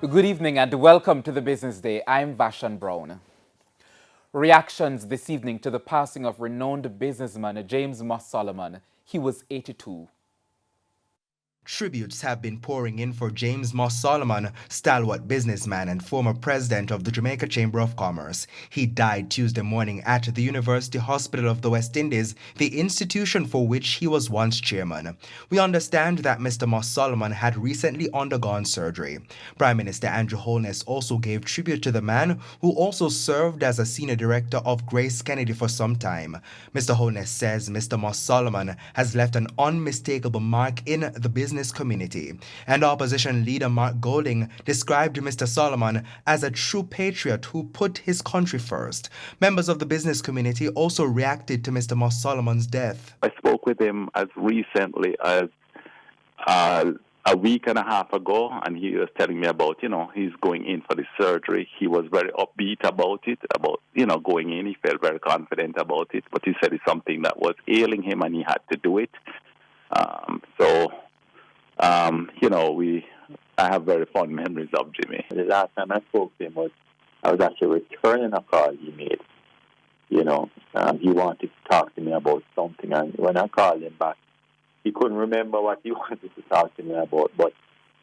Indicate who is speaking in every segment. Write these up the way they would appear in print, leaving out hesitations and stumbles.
Speaker 1: Good evening and welcome to the Business Day. I'm Vashan Brown. Reactions this evening to the passing of renowned businessman James MossSolomon. He was 82.
Speaker 2: Tributes have been pouring in for James MossSolomon, stalwart businessman and former president of the Jamaica Chamber of Commerce. He died Tuesday morning at the University Hospital of the West Indies, the institution for which he was once chairman. We understand that Mr. MossSolomon had recently undergone surgery. Prime Minister Andrew Holness also gave tribute to the man who also served as a senior director of Grace Kennedy for some time. Mr. Holness says Mr. MossSolomon has left an unmistakable mark in the business community, and opposition leader Mark Golding described Mr. Solomon as a true patriot who put his country first. Members of the business community also reacted to Mr. MossSolomon's death.
Speaker 3: I spoke with him as recently as a week and a half ago, and he was telling me about, he's going in for the surgery. He was very upbeat about it, going in. He felt very confident about it, but he said it's something that was ailing him and he had to do it. I have very fond memories of Jimmy.
Speaker 4: The last time I spoke to him I was actually returning a call he made. He wanted to talk to me about something, and when I called him back, he couldn't remember what he wanted to talk to me about, but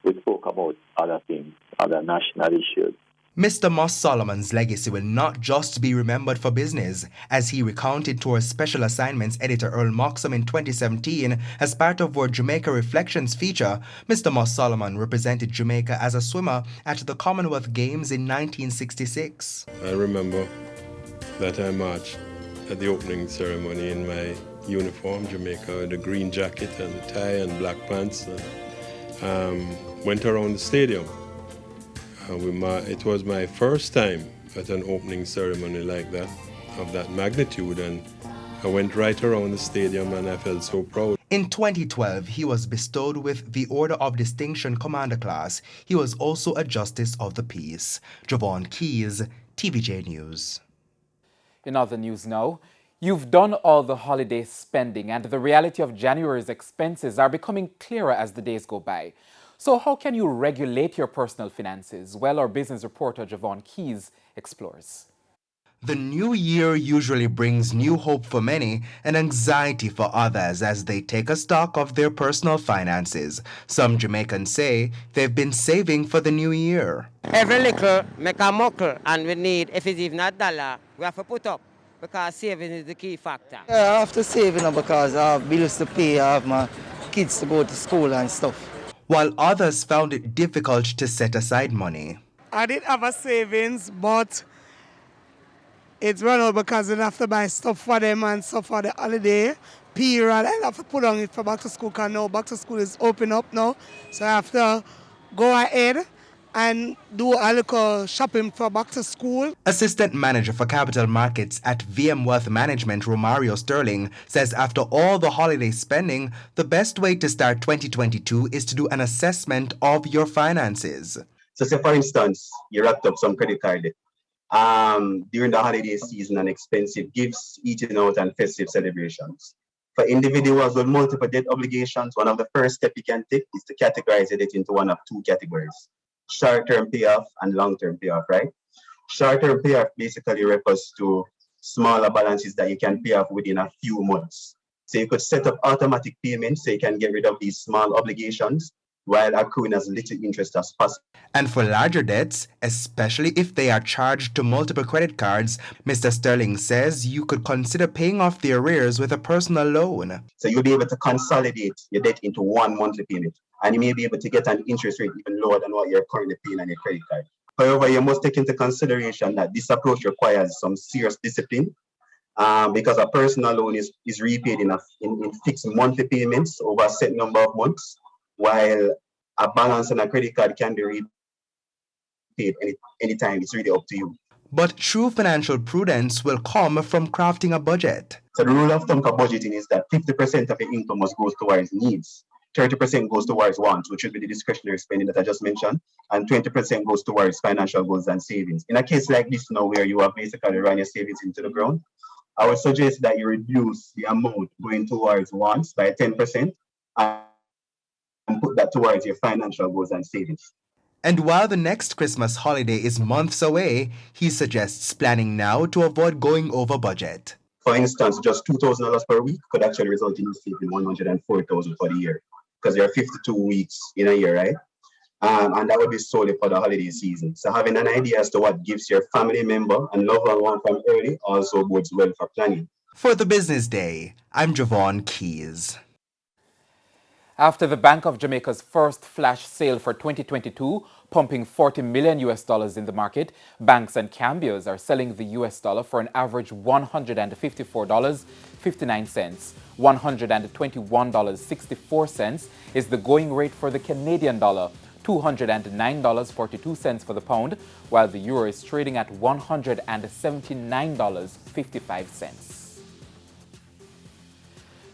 Speaker 4: we spoke about other things, other national issues.
Speaker 2: Mr. MossSolomon's legacy will not just be remembered for business, as he recounted to our Special Assignments editor Earl Moxham in 2017 as part of our Jamaica Reflections feature. Mr. MossSolomon represented Jamaica as a swimmer at the Commonwealth Games in 1966.
Speaker 5: I remember that I marched at the opening ceremony in my uniform, Jamaica, with a green jacket and tie and black pants. Went around the stadium. It was my first time at an opening ceremony like that, of that magnitude, and I went right around the stadium and I felt so proud.
Speaker 2: In 2012, he was bestowed with the Order of Distinction Commander Class. He was also a Justice of the Peace. Javon Keys, TVJ News.
Speaker 1: In other news now, you've done all the holiday spending and the reality of January's expenses are becoming clearer as the days go by. So how can you regulate your personal finances? Well, our business reporter Javon Keys explores.
Speaker 2: The new year usually brings new hope for many and anxiety for others as they take a stock of their personal finances. Some Jamaicans say they've been saving for the new year.
Speaker 6: Every little make a muckle, and we need, if it's even $1, we have to put up, because saving is the key factor.
Speaker 7: Yeah, I have to save because I have bills to pay, I have my kids to go to school and stuff.
Speaker 2: While others found it difficult to set aside money.
Speaker 8: I did have a savings, but it's run out because I have to buy stuff for them and stuff for the holiday period. I have to put on it for back to school, because now back to school is open up now. So I have to go ahead and do a little shopping for back to school.
Speaker 2: Assistant Manager for Capital Markets at VM Wealth Management, Romario Sterling, says after all the holiday spending, the best way to start 2022 is to do an assessment of your finances.
Speaker 9: So say for instance, you wrapped up some credit card during the holiday season and expensive gifts, eating out and festive celebrations. For individuals with multiple debt obligations, one of the first steps you can take is to categorize it into one of two categories: short-term payoff and long-term payoff, right? Short-term payoff basically refers to smaller balances that you can pay off within a few months. So you could set up automatic payments so you can get rid of these small obligations while accruing as little interest as possible.
Speaker 2: And for larger debts, especially if they are charged to multiple credit cards, Mr. Sterling says you could consider paying off the arrears with a personal loan.
Speaker 9: So you'll be able to consolidate your debt into one monthly payment, and you may be able to get an interest rate even lower than what you're currently paying on your credit card. However, you must take into consideration that this approach requires some serious discipline because a personal loan is repaid in fixed monthly payments over a set number of months, while a balance on a credit card can be repaid anytime. It's really up to you.
Speaker 2: But true financial prudence will come from crafting a budget.
Speaker 9: So the rule of thumb for budgeting is that 50% of your income must go towards needs, 30% goes towards wants, which would be the discretionary spending that I just mentioned, and 20% goes towards financial goals and savings. In a case like this now, where you have basically run your savings into the ground, I would suggest that you reduce the amount going towards wants by 10% and put that towards your financial goals and savings.
Speaker 2: And while the next Christmas holiday is months away, he suggests planning now to avoid going over budget.
Speaker 9: For instance, just $2,000 per week could actually result in you saving $104,000 for the year, because there are 52 weeks in a year, right? And that would be solely for the holiday season. So having an idea as to what gives your family member and loved one from early also bodes well for planning.
Speaker 2: For the Business Day, I'm Javon Keys.
Speaker 1: After the Bank of Jamaica's first flash sale for 2022, pumping $40 million in the market, banks and cambios are selling the US dollar for an average $154.59. $121.64 is the going rate for the Canadian dollar, $209.42 for the pound, while the euro is trading at $179.55.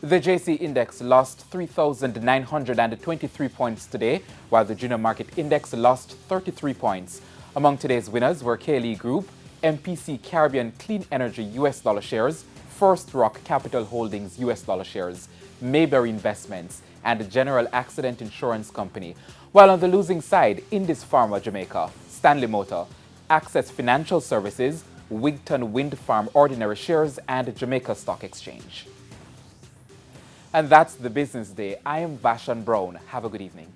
Speaker 1: The JC Index lost 3,923 points today, while the Junior Market Index lost 33 points. Among today's winners were KLE Group, MPC Caribbean Clean Energy US dollar shares, First Rock Capital Holdings US dollar shares, Mayberry Investments, and General Accident Insurance Company. While on the losing side, Indus Pharma Jamaica, Stanley Motor, Access Financial Services, Wigton Wind Farm Ordinary Shares, and Jamaica Stock Exchange. And that's the Business Day. I am Bashan Brown. Have a good evening.